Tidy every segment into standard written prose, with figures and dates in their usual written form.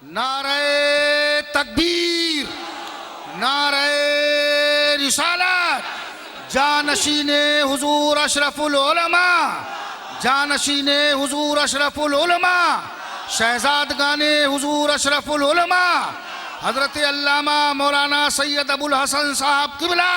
नारे तकबीर, नारे रिसालत, जानशीने हुजूर अशरफुल उलमा, जानशीने हुजूर अशरफुल उलमा, शहजादगाने हुजूर अशरफुल उलमा, हजरत अल्लामा मौलाना सैयद अबुल हसन साहब किबला,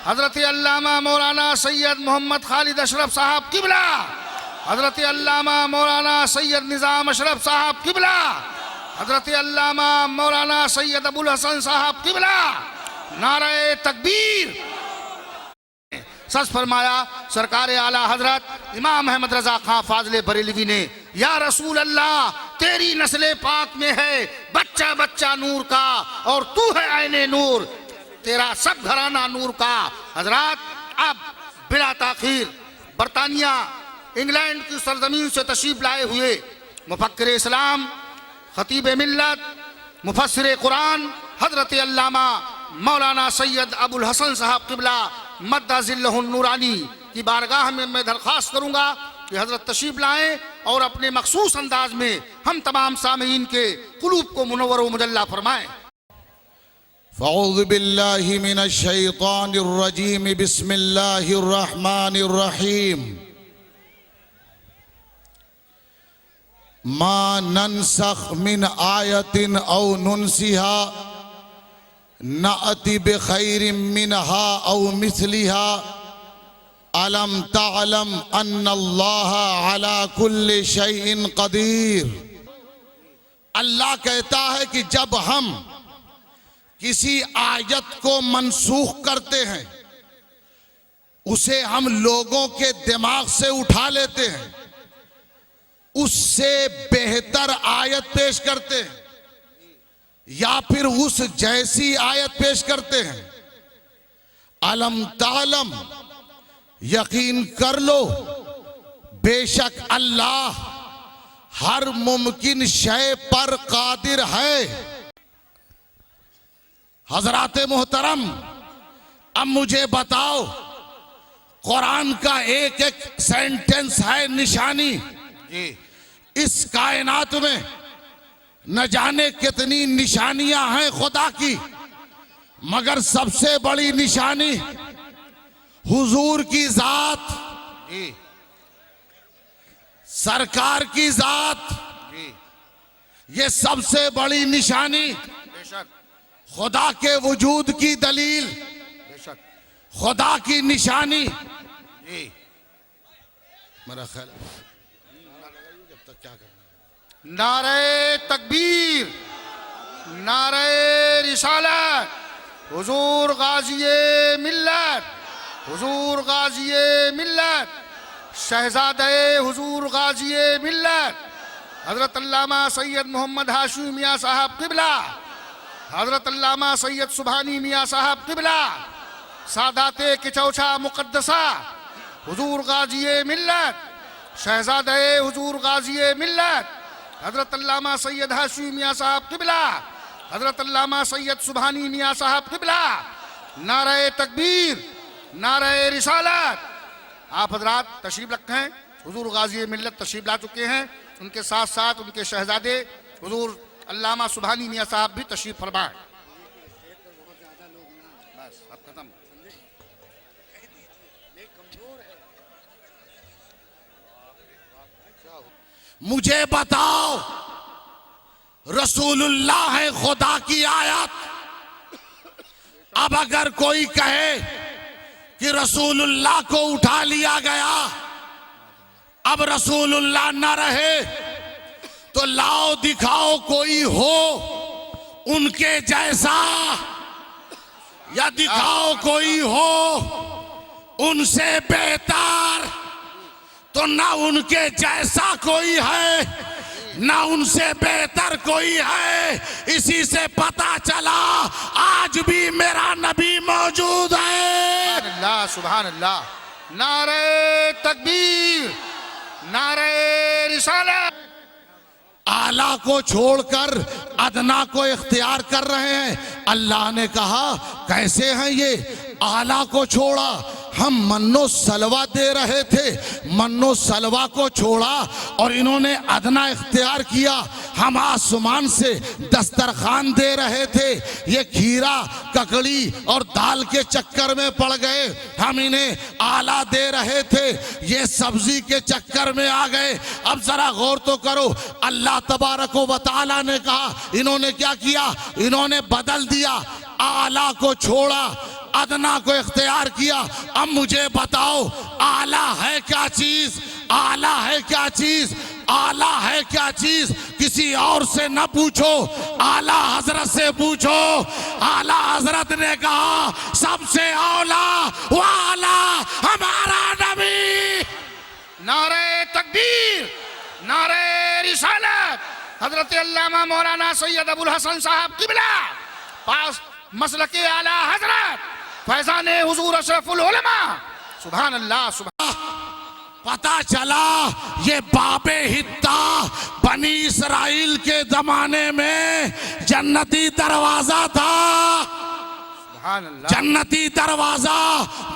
हजरत अल्लामा मौलाना सैयद मोहम्मद खालिद अशरफ साहब किबला, हजरत अल्लामा मौलाना सैयद निज़ाम अशरफ साहब किबला, हजरत अल्लामा मौलाना सैयद अबुल हसन साहब किबला, नारे तकबीर। सच फरमाया सरकार आला हजरत इमाम अहमद रजा खां फाजले बरेलवी ने, या रसूल अल्लाह तेरी नस्ले पाक में है बच्चा बच्चा नूर का और तू है आईने नूर, तेरा सब घराना नूर का। हजरत अब बिला ताखीर बरतानिया इंग्लैंड की सरजमीन से तशरीफ लाए हुए मुफक्किर इस्लाम, खतीब मिल्लत, मुफस्सिर कुरान हजरत अल्लामा मौलाना सैयद अबुल हसन साहब किबला मद्दाजिल्लहुन नूरानी की बारगाह में मैं दरख्वास्त करूंगा कि हजरत तशरीफ लाएं और अपने मखसूस अंदाज में हम तमाम सामीन के कुलूब को मुनव्वर व मुजल्ला फरमाएं। फ़अऊज़ु बिल्लाहि मिनश शैतानिर रजीम, बिस्मिल्लाहिर रहमानिर रहीम। मा ननसख मिन आयतिन औ नुनसिहा नअति बिखैरिम मिनहा औ मिस्लिहा अलम तअलम अन्नल्लाह अला कुल्लि शैइन कदीर। अल्लाह कहता है कि जब हम किसी आयत को मनसूख करते हैं, उसे हम लोगों के दिमाग से उठा लेते हैं, उससे बेहतर आयत पेश करते हैं या फिर उस जैसी आयत पेश करते हैं। अलम तालम, यकीन कर लो बेशक अल्लाह हर मुमकिन शय पर कादिर है। हजराते मोहतरम, अब मुझे बताओ, कुरान का एक एक सेंटेंस है निशानी। इस कायनात में न जाने कितनी निशानियां हैं खुदा की, मगर सबसे बड़ी निशानी हुजूर की जात, सरकार की जात, ये सबसे बड़ी निशानी, खुदा के वजूद की दलील, खुदा की निशानी। मेरा ख्याल जब तक क्या करना, नारे तकबीर, नारे रिसालत, हुजूर गाजिए मिल्लत, हुजूर गाजिए मिल्लत, शहजादे हुजूर गाजिए मिल्लत, हजरत अल्लामा सैयद मोहम्मद हाशिमी मियाँ साहब किबला, हजरत अल्लामा सैयद सुभानी मियाँ साहब किबला, सादाते किचौछा मुकद्दसा हुजूर गाजिए मिल्लत, शहजादे हुजूर गाजिए मिल्लत, हजरत अल्लामा सैयद हाशिमी मियाँ साहब किबला, हजरत अल्लामा सैयद सुभानी मियाँ साहब किबला, नारे तकबीर, नारे रिसालत। आप हजरात तशरीफ रखें, हुजूर गाजी मिल्लत तशरीफ ला चुके हैं, उनके साथ साथ उनके शहजादे हुजूर अल्लामा सुभानी मियाँ साहब भी तशरीफ फरमाएं। बस अब खत्म। मुझे बताओ, रसूलुल्लाह है खुदा की आयत। अब अगर कोई कहे कि रसूलुल्लाह को उठा लिया गया, अब रसूलुल्लाह न रहे, तो लाओ दिखाओ कोई हो उनके जैसा, या दिखाओ कोई हो उनसे बेहतर। तो ना उनके जैसा कोई है ना उनसे बेहतर कोई है। इसी से पता चला आज भी मेरा नबी मौजूद है। अल्लाह सुभान अल्लाह, नारे तकबीर, नारे रिसालत। आला को छोड़कर अदना को इख्तियार कर रहे हैं। अल्लाह ने कहा कैसे हैं ये, आला को छोड़ा, हम मन्नो सलवा दे रहे थे, मन्नो सलवा को छोड़ा और इन्होंने अदना इख्तियार किया। हम आसमान से दस्तरखान दे रहे थे, ये खीरा ककड़ी और दाल के चक्कर में पड़ गए। हम इन्हें आला दे रहे थे, ये सब्जी के चक्कर में आ गए। अब जरा गौर तो करो, अल्लाह तबारक व तआला ने कहा, इन्होंने क्या किया, इन्होंने बदल दिया, आला को छोड़ा, अदना को इख्तियार किया। अब मुझे बताओ आला है क्या चीज, आला है क्या चीज, आला है क्या चीज, किसी और से न पूछो, आला हजरत से पूछो। आला हजरत ने कहा सबसे औला वाला हमारा नबी। नारे तकबीर, नारे रिसालत। हजरत अल्लामा मौलाना सैयद अबुल हसन साहब किबला पास मसलके आला हजरत फैजान हुजूर अशरफुल उलमा। सुभान अल्लाह, सुभान। पता चला ये बाबे हित्ता बनी इसराइल के जमाने में जन्नती दरवाजा था, जन्नती दरवाजा।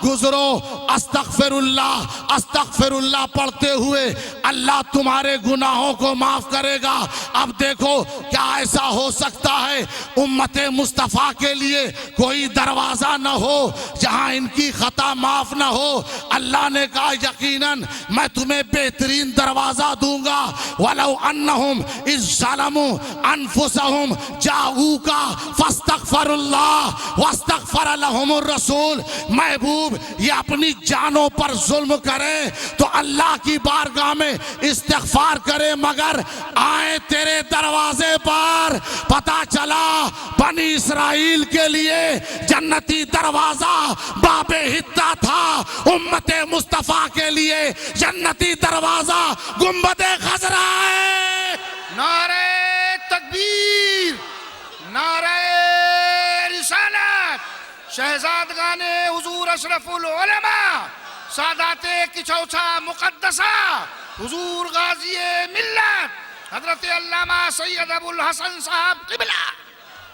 गुजरो अस्तगफिरुल्लाह अस्तगफिरुल्लाह पढ़ते हुए अल्लाह तुम्हारे गुनाहों को माफ करेगा। अब देखो क्या ऐसा हो सकता है उम्मते मुस्तफ़ा के लिए कोई दरवाजा न हो जहां इनकी खता माफ न हो। अल्लाह ने कहा यकीनन मैं तुम्हें बेहतरीन दरवाजा दूंगा। वलौ अन्नहुम इज़ ज़लमू अनफुसहुम जाऊका फस्तगफिरुल्लाह वस्तगफर लहुमुर रसूल। महबूब ये अपनी जानों पर जुल्म करे तो अल्लाह की बारगाह में इस्तिग़फ़ार करे, मगर आए तेरे दरवाजे पर। पता चला बनी इसराइल के लिए जन्नती दरवाजा बाबे हित्ता था, उम्मते मुस्तफ़ा के लिए जन्नती दरवाजा गुंबदे खजरा है। नारे तकबीर, नारे रिसालत। शहजादगाने हुजूर अशरफुल उलमा सादाते किचौछा मुकद्दसा हुजूर गाज़िए मिल्लत हजरत अल्लामा सैयद अबुल हसन साहब किबला।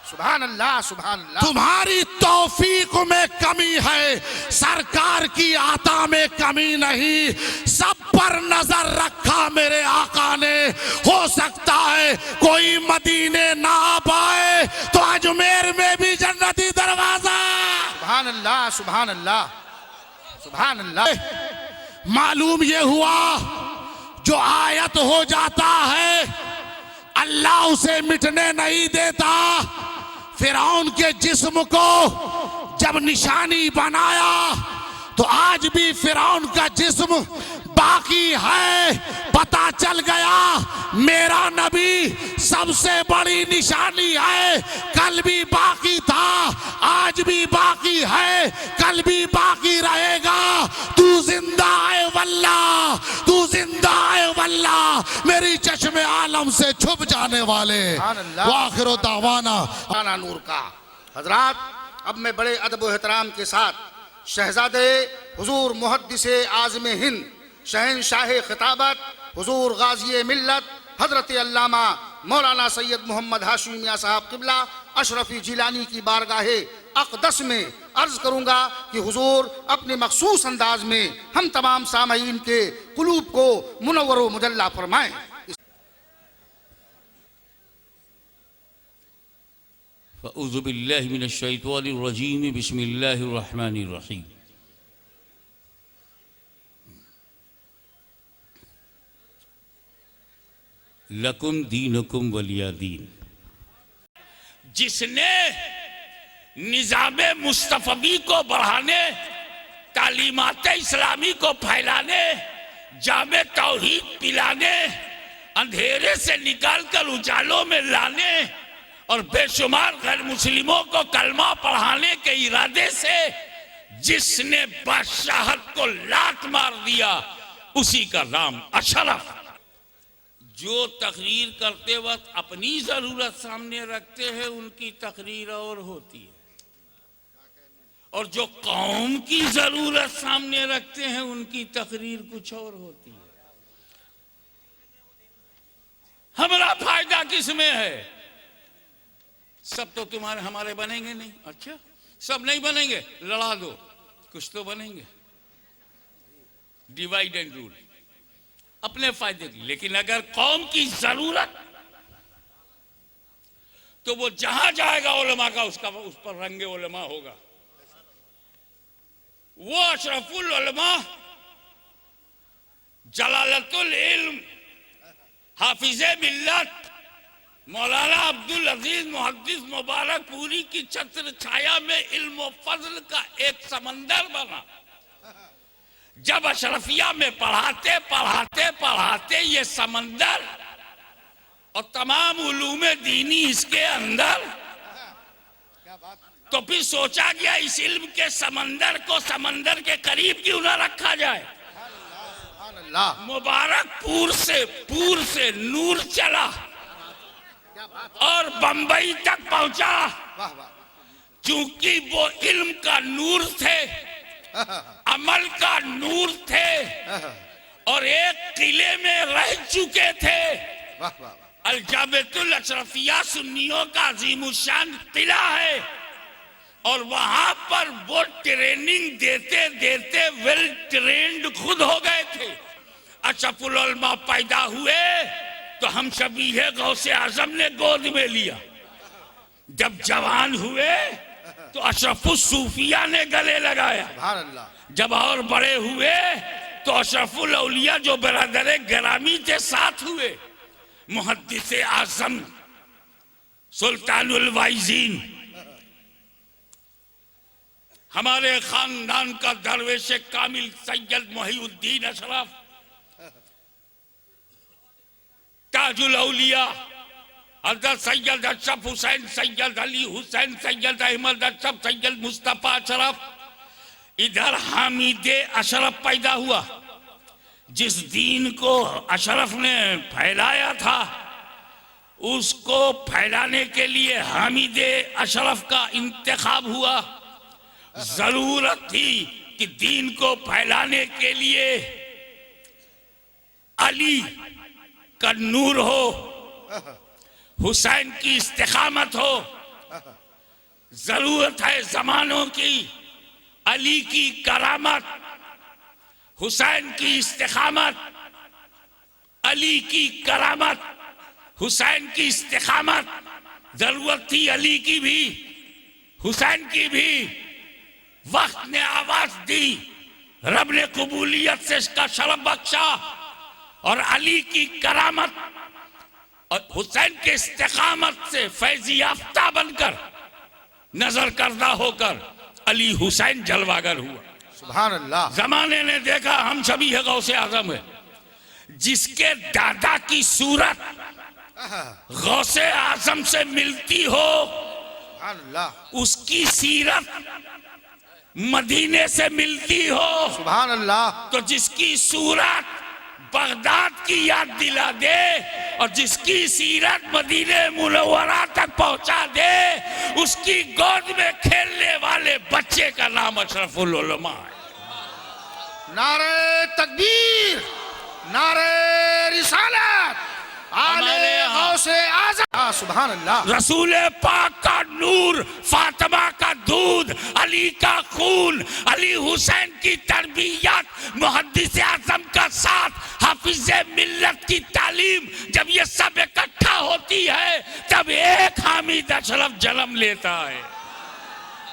सुभान अल्लाह, सुभान अल्लाह। तुम्हारी तौफीक में कमी है, सरकार की आता में कमी नहीं। सब पर नजर रखा मेरे आका ने। हो सकता है कोई मदीने ना आ पाए तो अजमेर में भी जन्नती दरवाजा। सुभान अल्लाह, सुभान अल्लाह, सुभान अल्लाह। मालूम ये हुआ जो आयत हो जाता है अल्लाह उसे मिटने नहीं देता। फिरौन के जिस्म को जब निशानी बनाया तो आज भी फिरौन का जिस्म बाकी है। पता चल गया मेरा नबी सबसे बड़ी निशानी है। कल भी बाकी था, आज भी बाकी है, कल भी बाकी रहेगा। तू जिंदा है वल्लाह, तू जिंदा है वल्लाह। मेरी चश्मे आलम से छुप जाने वाले। वाखिर दावाना नूर का। हजरात, अब मैं बड़े अदब व एहतराम के साथ शहजादे हुजूर मुहद्दिसे आज़म हिंद शहनशाह खिताबत हुजूर गाज़ी मिल्लत हजरत अल्लामा मौलाना सैयद मोहम्मद हाशिमी मियां साहब किबला अशरफी जिलानी की बारगाहे अक़दस में अर्ज करूंगा कि हुजूर अपने मखसूस अंदाज में हम तमाम सामईन के कुलूब को मुनव्वर व मुजल्ला फरमाएं। अऊज़ु बिल्लाहि मिनश शैतानिर रजीम, बिस्मिल्लाहिर रहमानिर रहीम। लकुम दीनुकुम वलिया दीन। जिसने निज़ामे मुस्तफ़वी को बढ़ाने, तालीमात इस्लामी को फैलाने, जामे तौहीद पिलाने, अंधेरे से निकालकर उजालों में लाने और बेशुमार गैर मुस्लिमों को कलमा पढ़ाने के इरादे से जिसने बादशाहत को लात मार दिया उसी का नाम अशरफ। जो तकरीर करते वक्त अपनी जरूरत सामने रखते हैं उनकी तकरीर और होती है, और जो कौम की जरूरत सामने रखते हैं उनकी तकरीर कुछ और होती है। हमारा फायदा किसमें है? सब तो तुम्हारे हमारे बनेंगे नहीं। अच्छा, सब नहीं बनेंगे, लड़ा दो, कुछ तो बनेंगे। डिवाइड एंड रूल अपने फायदे की। लेकिन अगर कौम की जरूरत तो वो जहां जाएगा उलमा का उसका उस पर रंगे उलमा होगा। वो अशरफुल उलमा जलालतुल इल्म हाफिजे मिल्लत मौलाना अब्दुल अजीज मुहद्दिस मुबारक पूरी की छत्र छाया में इल्म और फजल का एक समंदर बना। जब अशरफिया में पढ़ाते पढ़ाते पढ़ाते ये समंदर और तमाम उलूमे दीनी इसके अंदर, तो फिर सोचा गया इस इल्म के समंदर को समंदर के करीब क्यों ना रखा जाए। मुबारकपुर से नूर चला और बंबई तक पहुंचा। चूंकि वो इल्म का नूर थे, अमल का नूर थे और एक किले में रह चुके थे। अल-जामिअतुल अशरफिया सुन्नियों का अजीमुशान किला है और वहां पर वो ट्रेनिंग देते देते वेल ट्रेंड खुद हो गए थे। अशरफुल उलमा पैदा हुए तो हम शबीह गौसे आजम ने गोद में लिया। जब जवान हुए तो अशरफुल सूफिया ने गले लगाया। जब और बड़े हुए तो अशरफुल औलिया जो बरादर गिरामी के साथ हुए। मुहद्दिस आजम सुल्तानुल वाइजीन हमारे खानदान का दरवेश कामिल सैयद मोहिउद्दीन अशरफ, ताजुल औलिया हज़रत सैयद अशरफ हुसैन, सैयद अली हुसैन, सैयद अहमद अशरफ, सैयद मुस्तफा अशरफ। इधर हामिद अशरफ पैदा हुआ। जिस दीन को अशरफ ने फैलाया था उसको फैलाने के लिए हामिद अशरफ का इंतखाब हुआ। जरूरत थी कि दीन को फैलाने के लिए अली का नूर हो, हुसैन की इस्तिकामत हो। जरूरत है जमानों की अली की करामत, हुसैन की इस्तिकामत, अली की करामत, हुसैन की इस्तिकामत। जरूरत थी अली की भी हुसैन की भी। वक्त ने आवाज दी, रब ने कबूलियत से इसका शरफ बख्शा और अली की करामत और हुसैन के इस्तिकामत से फैज़ याफ्ता बनकर नजर करदा होकर अली हुसैन जलवागर हुआ। सुभान अल्लाह। जमाने ने देखा हम सभी है गौसे आजम है। जिसके दादा की सूरत गौसे आजम से मिलती हो उसकी सीरत मदीने से मिलती हो। सुभान अल्लाह। तो जिसकी सूरत बगदाद की याद दिला दे और जिसकी सीरत मदीने मुनव्वरा तक पहुंचा दे उसकी गोद में खेलने वाले बच्चे का नाम अशरफुल उलमा है। नारे तकबीर, नारे रिसालत, आले गौसे आज़म। सुभान अल्लाह। रसूल पाक का नूर, फातिमा का दूध, अली का खून, अली हुसैन की तरबियत, मुहद्दिस आज़म का साथ, हाफिज़े मिल्लत की तालीम, जब ये सब इकट्ठा होती है तब एक हामिद अशरफ जन्म लेता है।